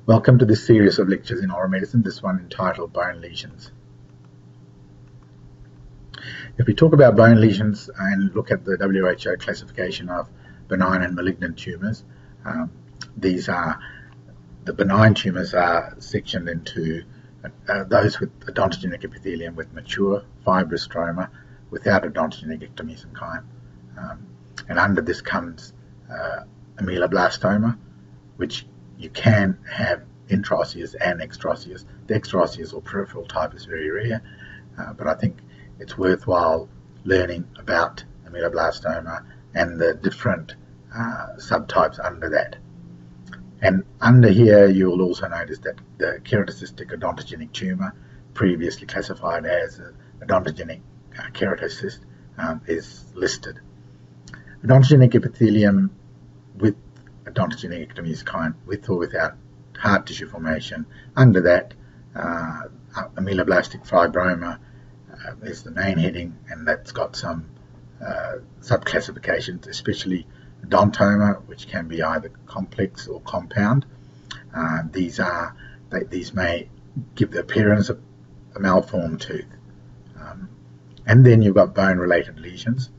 Welcome to this series of lectures in oral medicine, this one entitled Bone Lesions. If we talk about bone lesions and look at the WHO classification of benign and malignant tumours, these are the benign tumours are sectioned into those with odontogenic epithelium with mature fibrous stroma without odontogenic ectomesenchyme. And under this comes ameloblastoma, which you can have intraosseous and extraosseous. The extraosseous or peripheral type is very rare, but I think it's worthwhile learning about ameloblastoma and the different subtypes under that. And under here you will also notice that the keratocystic odontogenic tumour, previously classified as odontogenic keratocyst, is listed. Odontogenic epithelium with odontogenic ectomesenchyme, with or without hard tissue formation. Under that, ameloblastic fibroma is the main heading, and that's got some subclassifications, especially odontoma, which can be either complex or compound. These may give the appearance of a malformed tooth. And then you've got bone-related lesions,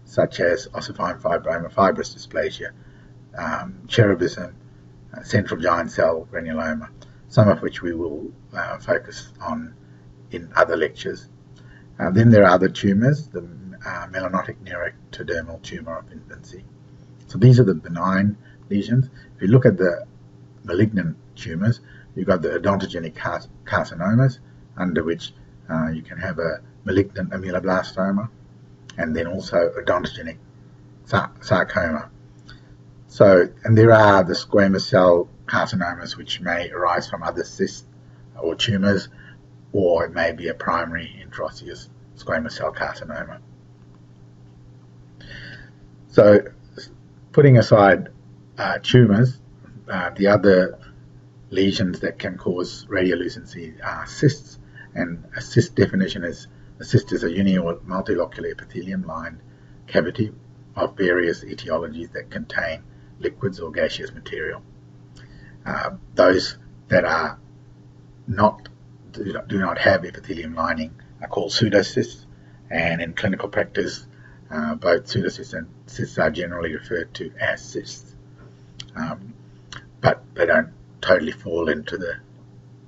such as ossifying fibroma, fibrous dysplasia, cherubism, central giant cell granuloma, some of which we will focus on in other lectures. Then there are other tumours, the melanotic neuroectodermal tumour of infancy. So these are the benign lesions. If you look at the malignant tumours, you've got the odontogenic carcinomas, under which you can have a malignant ameloblastoma, and then also odontogenic sarcoma. So, and there are the squamous cell carcinomas, which may arise from other cysts or tumours, or it may be a primary intraosseous squamous cell carcinoma. So, putting aside tumours, the other lesions that can cause radiolucency are cysts, and a cyst definition is a cyst is a uni or multilocular epithelium-lined cavity of various etiologies that contain liquids or gaseous material. Those that are do not have epithelium lining are called pseudocysts, and in clinical practice, both pseudocysts and cysts are generally referred to as cysts, but they don't totally fall into the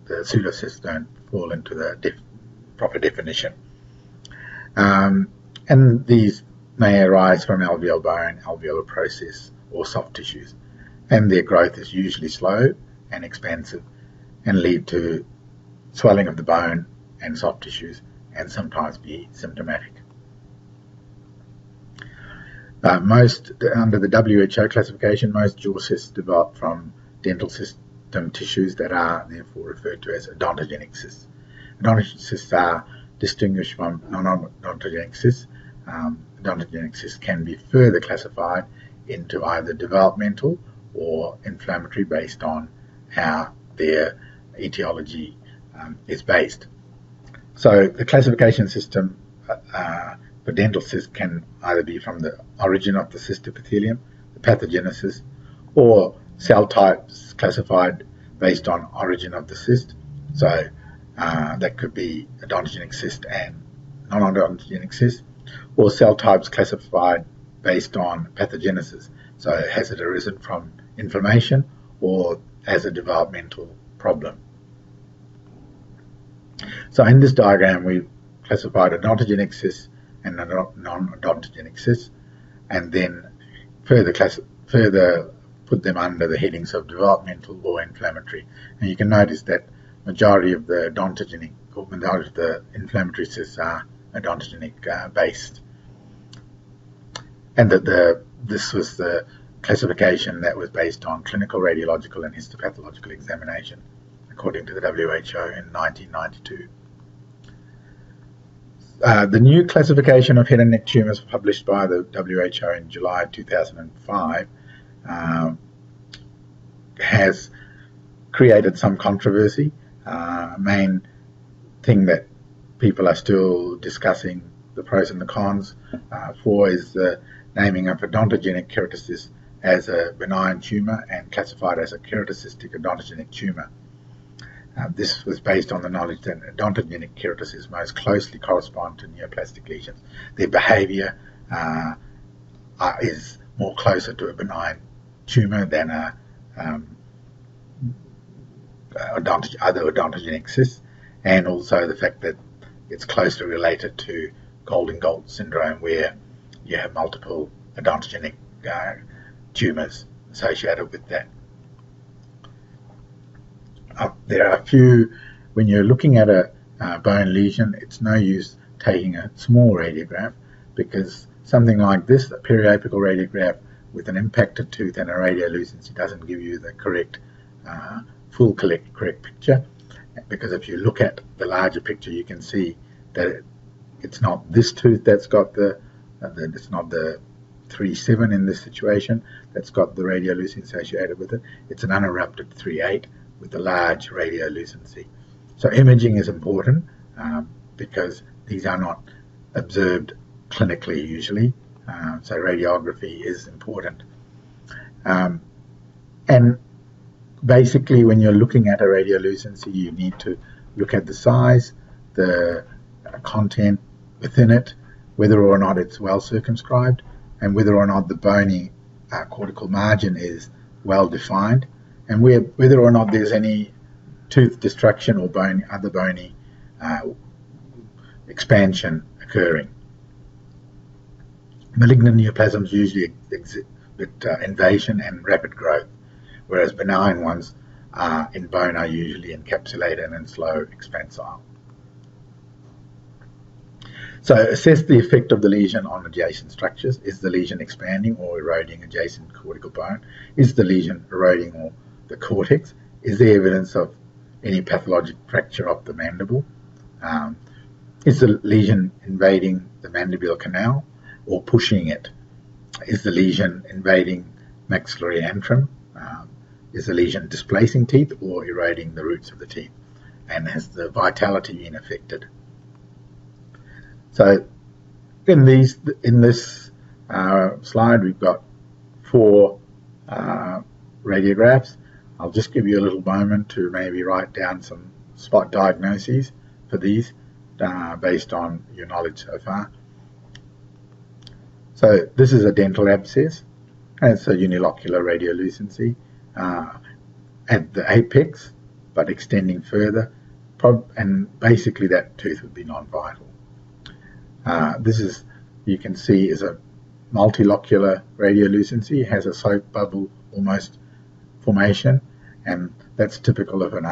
pseudocysts don't fall into the proper definition. And these may arise from alveolar bone, alveolar process, or soft tissues, and their growth is usually slow and expansive and lead to swelling of the bone and soft tissues, and sometimes be symptomatic. Under the WHO classification, most jaw cysts develop from dental system tissues that are therefore referred to as odontogenic cysts. Odontogenic cysts are distinguished from non-odontogenic cysts. Odontogenic cysts can be further classified into either developmental or inflammatory based on how their etiology is based. So the classification system for dental cysts can either be from the origin of the cyst epithelium, the pathogenesis, or cell types classified based on origin of the cyst. So that could be odontogenic cyst and non-odontogenic cyst, or cell types classified based on pathogenesis. So has it arisen from inflammation or as a developmental problem? So in this diagram we've classified odontogenic cysts and non-odontogenic cysts, and then further put them under the headings of developmental or inflammatory. And you can notice that majority of the odontogenic or majority of the inflammatory cysts are odontogenic based, and that this was the classification that was based on clinical, radiological and histopathological examination according to the WHO in 1992. The new classification of head and neck tumours published by the WHO in July 2005 has created some controversy. Main thing that people are still discussing the pros and the cons for is the naming of odontogenic keratocysts as a benign tumour and classified as a keratocystic odontogenic tumour. This was based on the knowledge that odontogenic keratocysts most closely correspond to neoplastic lesions. Their behaviour is more closer to a benign tumour than other odontogenic cysts, and also the fact that it's closely related to Golden-Gold syndrome, where you have multiple odontogenic tumours associated with that. There are a few, when you're looking at a bone lesion, it's no use taking a small radiograph, because something like this, a periapical radiograph with an impacted tooth and a radiolucency, doesn't give you the correct correct picture, because if you look at the larger picture, you can see that it's not this tooth that's got it's not the 3.7 in this situation that's got the radiolucency associated with it. It's an unerupted 3.8 with a large radiolucency. So imaging is important because these are not observed clinically usually, so radiography is important. And basically, when you're looking at a radiolucency, you need to look at the size, the content within it, whether or not it's well circumscribed, and whether or not the bony cortical margin is well defined, and whether or not there's any tooth destruction or other bony expansion occurring. Malignant neoplasms usually exhibit invasion and rapid growth, whereas benign ones in bone are usually encapsulated and slow expansile. So assess the effect of the lesion on adjacent structures. Is the lesion expanding or eroding adjacent cortical bone? Is the lesion eroding or the cortex? Is there evidence of any pathologic fracture of the mandible? Is the lesion invading the mandibular canal or pushing it? Is the lesion invading maxillary antrum? Is the lesion displacing teeth or eroding the roots of the teeth? And has the vitality been affected? So in this slide, we've got 4 radiographs. I'll just give you a little moment to maybe write down some spot diagnoses for these based on your knowledge so far. So this is a dental abscess, and it's a unilocular radiolucency at the apex, but extending further, and basically that tooth would be non-vital. This is, you can see, is a multilocular radiolucency. It has a soap bubble almost formation, and that's typical of an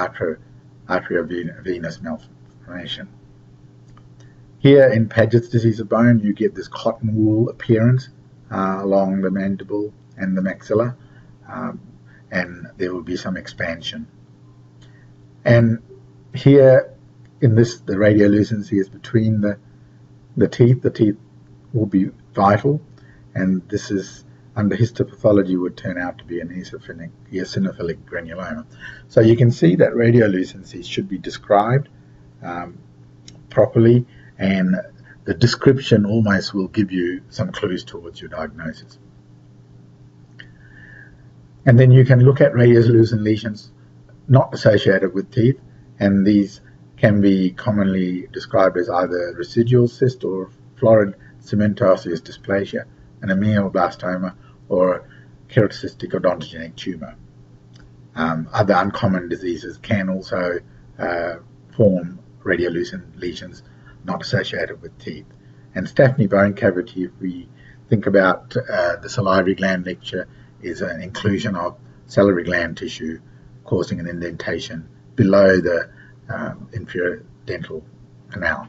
arteriovenous malformation. Here in Paget's disease of bone, you get this cotton wool appearance along the mandible and the maxilla, and there will be some expansion. And here in this, the radiolucency is between the teeth. The teeth will be vital, and this is, under histopathology, would turn out to be an eosinophilic granuloma. So you can see that radiolucencies should be described properly, and the description almost will give you some clues towards your diagnosis. And then you can look at radiolucent lesions not associated with teeth, and these can be commonly described as either residual cyst or florid cementosseous dysplasia, an ameoblastoma, or keratocystic odontogenic tumour. Other uncommon diseases can also form radiolucent lesions not associated with teeth. And Staphny bone cavity, if we think about the salivary gland lecture, is an inclusion of salivary gland tissue causing an indentation below the inferior dental canal.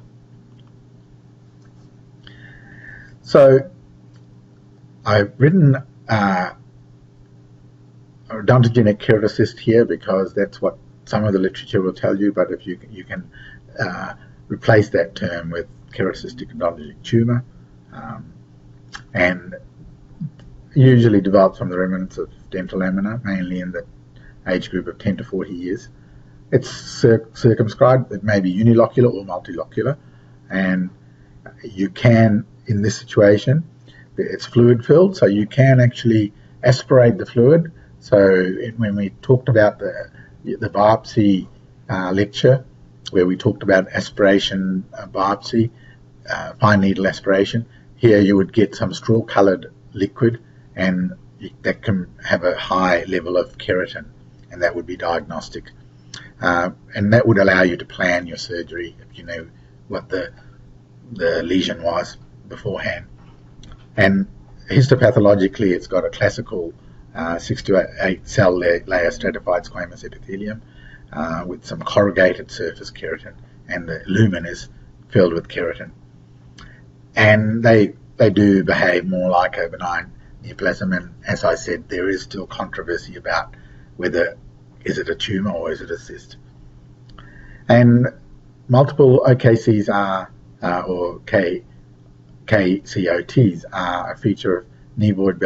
So I've written odontogenic keratocyst here because that's what some of the literature will tell you, but if you can replace that term with keratocystic odontogenic tumour, and usually develops from the remnants of dental lamina, mainly in the age group of 10 to 40 years. It's circumscribed. It may be unilocular or multilocular, and you can, in this situation, it's fluid filled, so you can actually aspirate the fluid. So when we talked about the biopsy lecture, where we talked about aspiration biopsy, fine needle aspiration, here you would get some straw-coloured liquid, and that can have a high level of keratin, and that would be diagnostic. And that would allow you to plan your surgery if you know what the lesion was beforehand. And histopathologically, it's got a classical 6 to 8 cell layer stratified squamous epithelium with some corrugated surface keratin, and the lumen is filled with keratin. And they do behave more like a benign neoplasm, and as I said, there is still controversy about whether is it a tumour or is it a cyst. And multiple OKCs are, or KCOTs are a feature of nevoid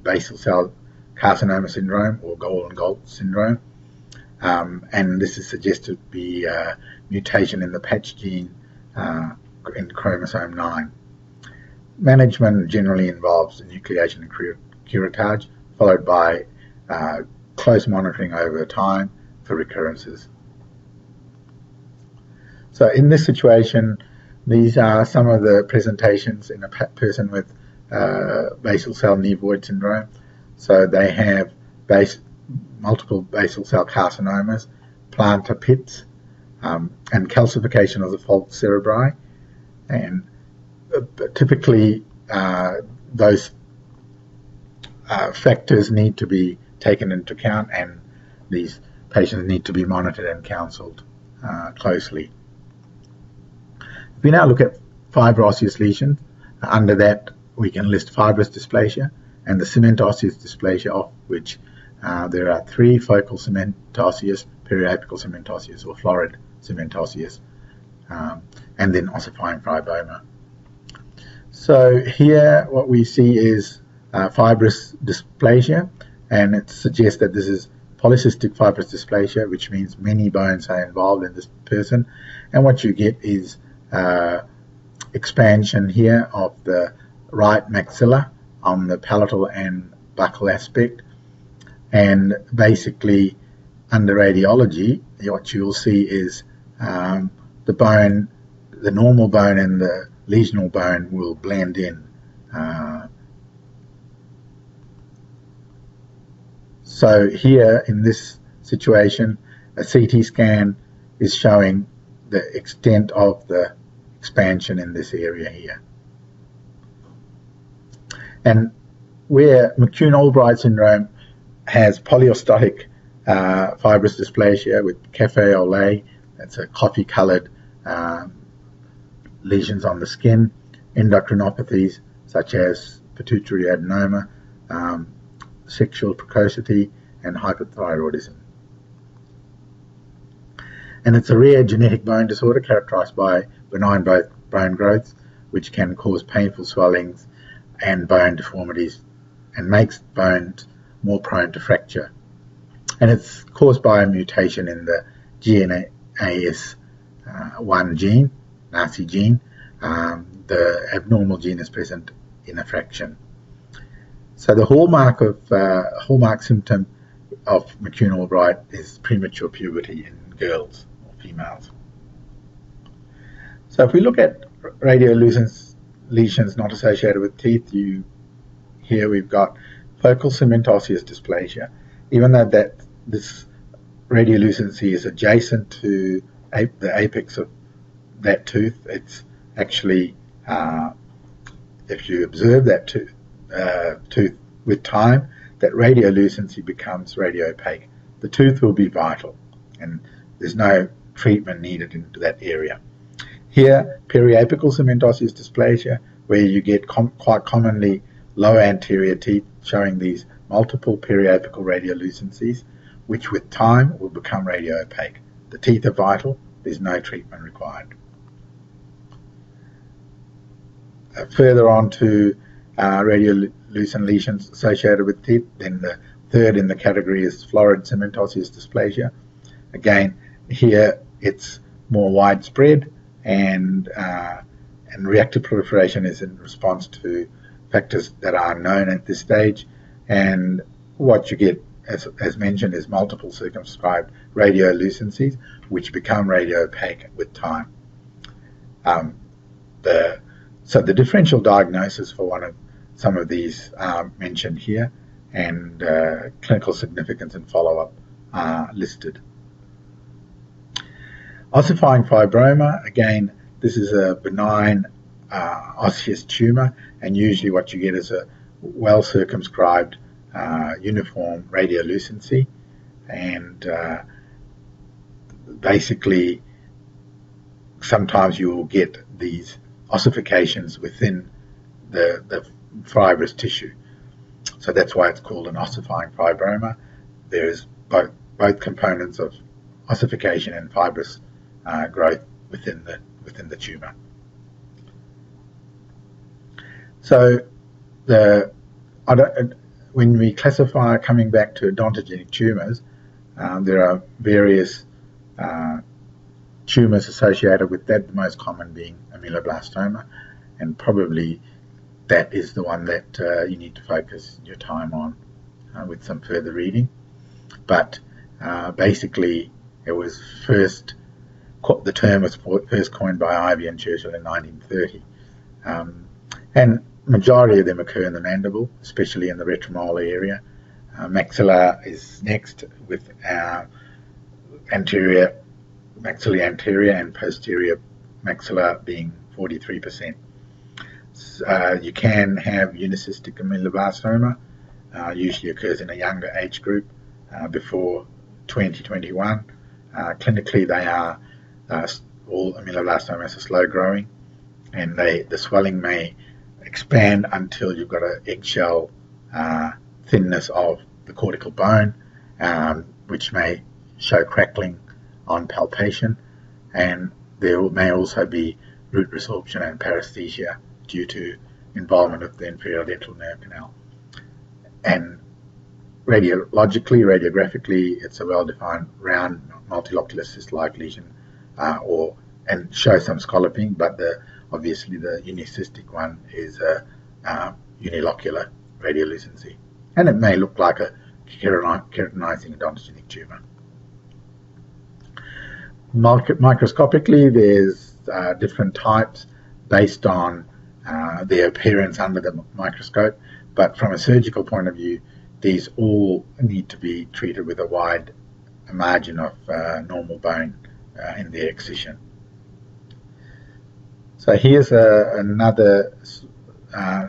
basal cell carcinoma syndrome, or Golden-Gault syndrome, and this is suggested to be a mutation in the patch gene in chromosome 9. Management generally involves enucleation and curettage, followed by close monitoring over time for recurrences. So in this situation, these are some of the presentations in a person with basal cell nevoid syndrome. So they have multiple basal cell carcinomas, plantar pits, and calcification of the falx cerebri. And typically those factors need to be taken into account, and these patients need to be monitored and counselled closely. If we now look at fibro-osseous lesions, under that we can list fibrous dysplasia and the cement-osseous dysplasia, of which there are 3: focal cement-osseous, periapical cement-osseous, or florid cement-osseous, and then ossifying fibroma. So here what we see is fibrous dysplasia, and it suggests that this is polycystic fibrous dysplasia, which means many bones are involved in this person, and what you get is expansion here of the right maxilla on the palatal and buccal aspect, and basically under radiology what you'll see is the bone, the normal bone and the lesional bone will blend in. So here in this situation, a CT scan is showing the extent of the expansion in this area here. And where McCune-Albright syndrome has polyostotic fibrous dysplasia with cafe au lait, that's a coffee-coloured lesions on the skin, endocrinopathies such as pituitary adenoma, sexual precocity, and hypothyroidism. And it's a rare genetic bone disorder characterized by benign bone growth, which can cause painful swellings and bone deformities and makes bones more prone to fracture. And it's caused by a mutation in the GNAS1 gene, NASI gene. The abnormal gene is present in a fraction. So the hallmark symptom of McCune-Albright is premature puberty in girls or females. So if we look at radiolucent lesions not associated with teeth, here we've got focal cement-osseous dysplasia. Even though this radiolucency is adjacent to the apex of that tooth, it's actually, if you observe that tooth with time, that radiolucency becomes radiopaque. The tooth will be vital, and there's no treatment needed into that area. Here, periapical cement-osseous dysplasia, where you get quite commonly low anterior teeth showing these multiple periapical radiolucencies, which with time will become radiopaque. The teeth are vital, there's no treatment required. Further on to radiolucent lesions associated with teeth, then the third in the category is florid cement-osseous dysplasia. Again, here it's more widespread, and reactive proliferation is in response to factors that are known at this stage, And what you get, as mentioned, is multiple circumscribed radiolucencies, which become radiopaque with time. So the differential diagnosis for some of these are mentioned here, and clinical significance and follow-up are listed. Ossifying fibroma, again, this is a benign osseous tumour, and usually what you get is a well-circumscribed uniform radiolucency, and basically sometimes you will get these ossifications within the fibrous tissue. So that's why it's called an ossifying fibroma. There's both components of ossification and fibrous growth within the tumour. So when we classify, coming back to odontogenic tumours, there are various tumours associated with that, the most common being ameloblastoma, and probably that is the one that you need to focus your time on with some further reading. But basically, the term was first coined by Ivy and Churchill in 1930, and majority of them occur in the mandible, especially in the retromolar area. Maxilla is next, with maxillary anterior and posterior maxilla being 43%. You can have unicystic ameloblastoma, usually occurs in a younger age group, before 2021. Clinically, they are all ameloblastomas are slow growing, and the swelling may expand until you've got an eggshell thinness of the cortical bone, which may show crackling on palpation, and there may also be root resorption and paresthesia due to involvement of the inferior dental nerve canal. And radiographically, it's a well-defined round multilocular cyst-like lesion, and shows some scalloping, but obviously the unicystic one is a unilocular radiolucency, and it may look like a keratinizing odontogenic tumour. Microscopically, there's different types based on their appearance under the microscope, but from a surgical point of view, these all need to be treated with a wide margin of normal bone in their excision. So here's another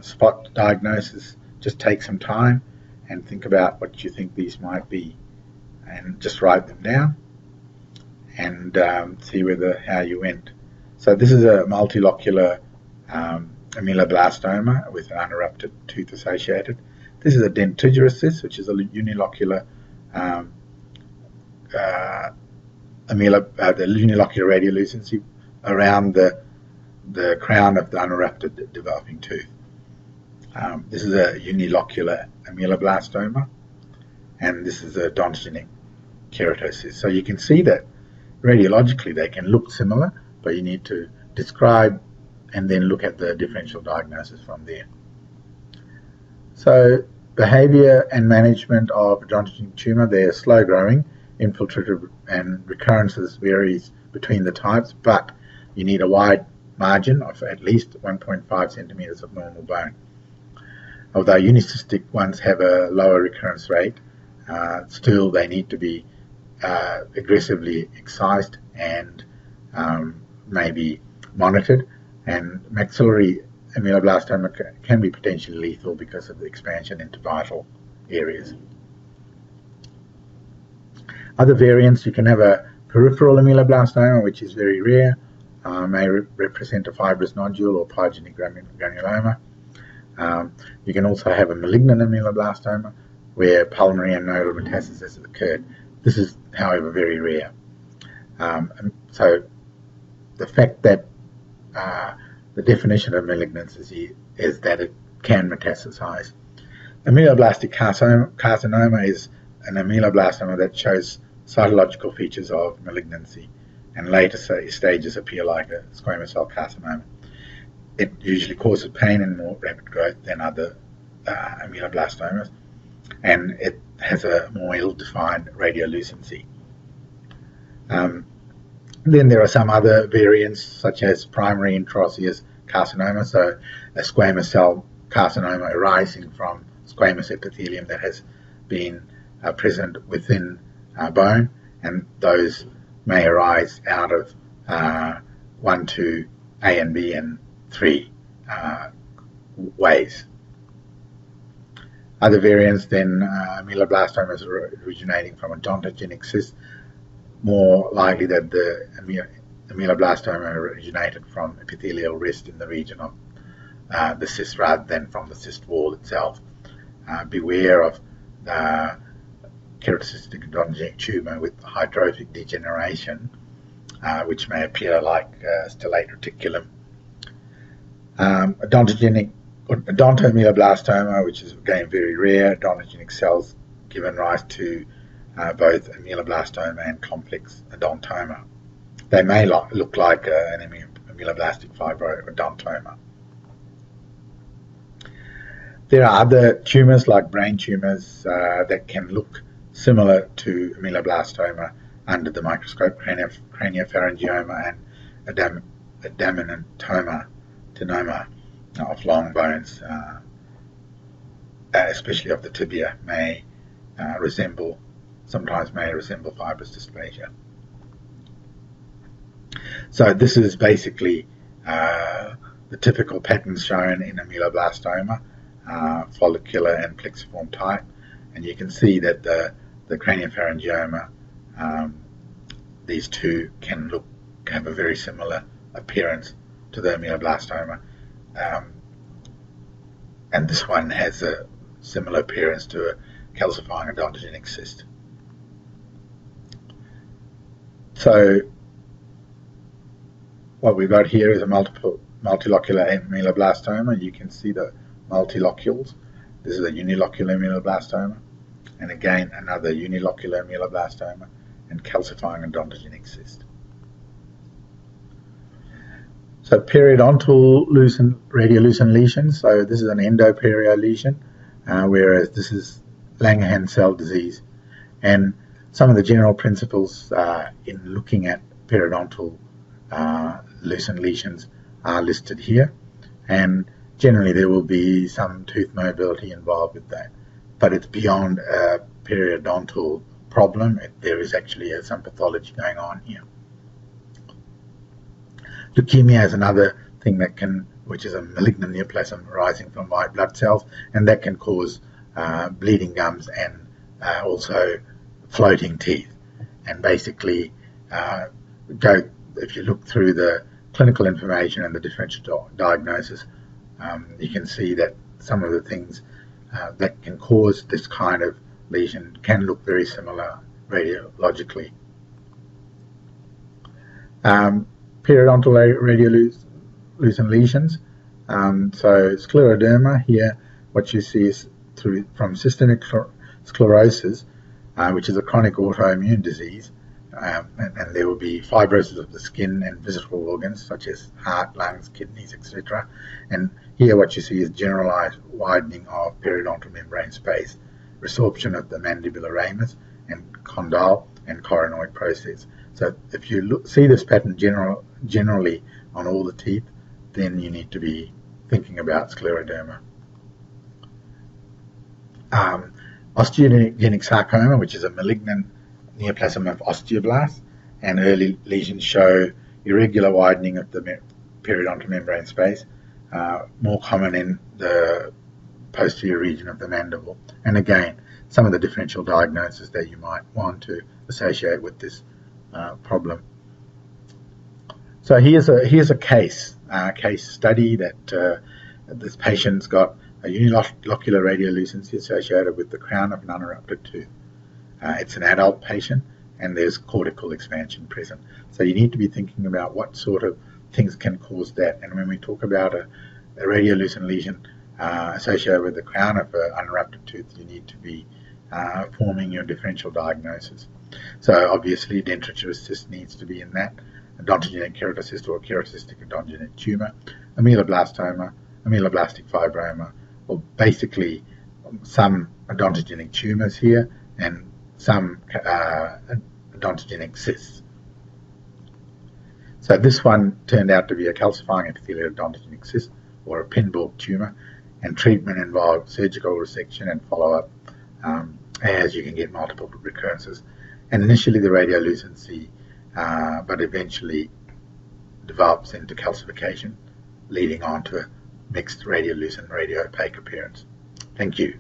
spot diagnosis. Just take some time and think about what you think these might be, and just write them down and see how you went. So this is a multilocular ameloblastoma with an unerupted tooth associated. This is a dentigerous cyst, which is a unilocular the unilocular radiolucency around the crown of the unerupted developing tooth. This is a unilocular ameloblastoma, and this is a odontogenic keratocyst. So you can see that radiologically they can look similar, but you need to describe and then look at the differential diagnosis from there. So behavior and management of odontogenic tumor, they're slow growing, infiltrative, and recurrences varies between the types, but you need a wide margin of at least 1.5 centimeters of normal bone. Although unicystic ones have a lower recurrence rate, still they need to be aggressively excised and maybe monitored, and maxillary ameloblastoma can be potentially lethal because of the expansion into vital areas. Other variants, you can have a peripheral ameloblastoma, which is very rare, may represent a fibrous nodule or pyogenic granuloma. You can also have a malignant ameloblastoma where pulmonary and nodal metastasis has occurred. This is, however, very rare. So the fact that the definition of malignancy is that it can metastasize. Ameloblastic carcinoma is an ameloblastoma that shows cytological features of malignancy, and later stages appear like a squamous cell carcinoma. It usually causes pain and more rapid growth than other ameloblastomas, and it has a more ill-defined radiolucency. Then there are some other variants, such as primary intraosseous carcinoma, so a squamous cell carcinoma arising from squamous epithelium that has been present within bone, and those may arise out of 1, 2, A and B, and 3 ways. Other variants then, ameloblastomas originating from odontogenic cyst, more likely that the ameloblastoma originated from epithelial rest in the region of the cyst rather than from the cyst wall itself. Beware of keratocystic odontogenic tumour with hydrophic degeneration, which may appear like stellate reticulum. Odontoameloblastoma, which is again very rare, odontogenic cells given rise to both ameloblastoma and complex odontoma. They may look like an ameloblastic fibro-odontoma. There are other tumours like brain tumours that can look similar to ameloblastoma under the microscope, craniopharyngioma and adamantioma of long bones, especially of the tibia, sometimes may resemble fibrous dysplasia. So this is basically the typical patterns shown in ameloblastoma, follicular and plexiform type, and you can see that the craniopharyngioma, these two can have a very similar appearance to the ameloblastoma, and this one has a similar appearance to a calcifying odontogenic cyst. So what we've got here is a multilocular ameloblastoma. You can see the multilocules. This is a unilocular ameloblastoma, and again another unilocular ameloblastoma and calcifying odontogenic cyst. So periodontal radiolucent lesions. So this is an endoperio lesion, whereas this is Langerhans cell disease. And some of the general principles in looking at periodontal lucent lesions are listed here, and generally there will be some tooth mobility involved with that, but it's beyond a periodontal problem. There is actually some pathology going on here. Leukemia is another thing which is a malignant neoplasm arising from white blood cells, and that can cause bleeding gums and also floating teeth. And basically, if you look through the clinical information and the differential diagnosis, you can see that some of the things that can cause this kind of lesion can look very similar radiologically. Periodontal radiolucent lesions. So scleroderma here, what you see is from systemic sclerosis, which is a chronic autoimmune disease, and there will be fibrosis of the skin and visceral organs such as heart, lungs, kidneys, etc. And here what you see is generalized widening of periodontal membrane space, resorption of the mandibular ramus and condyle and coronoid process. So if you see this pattern generally on all the teeth, then you need to be thinking about scleroderma. Osteogenic sarcoma, which is a malignant neoplasm of osteoblasts, and early lesions show irregular widening of the periodontal membrane space, more common in the posterior region of the mandible. And again, some of the differential diagnoses that you might want to associate with this problem. So here's a case study that this patient's got a unilocular radiolucency associated with the crown of an unerupted tooth. It's an adult patient, and there's cortical expansion present. So you need to be thinking about what sort of things can cause that. And when we talk about a radiolucent lesion associated with the crown of an unerupted tooth, you need to be forming your differential diagnosis. So obviously denturature cyst needs to be in that, odontogenic keratocyst or keratocystic odontogenic tumor, ameloblastoma, ameloblastic fibroma, or basically some odontogenic tumours here and some odontogenic cysts. So this one turned out to be a calcifying epithelial odontogenic cyst, or a Pinborg tumour, and treatment involved surgical resection and follow-up, as you can get multiple recurrences. And initially the radiolucency, but eventually develops into calcification, leading on to a mixed radiolucent, radiopaque appearance. Thank you.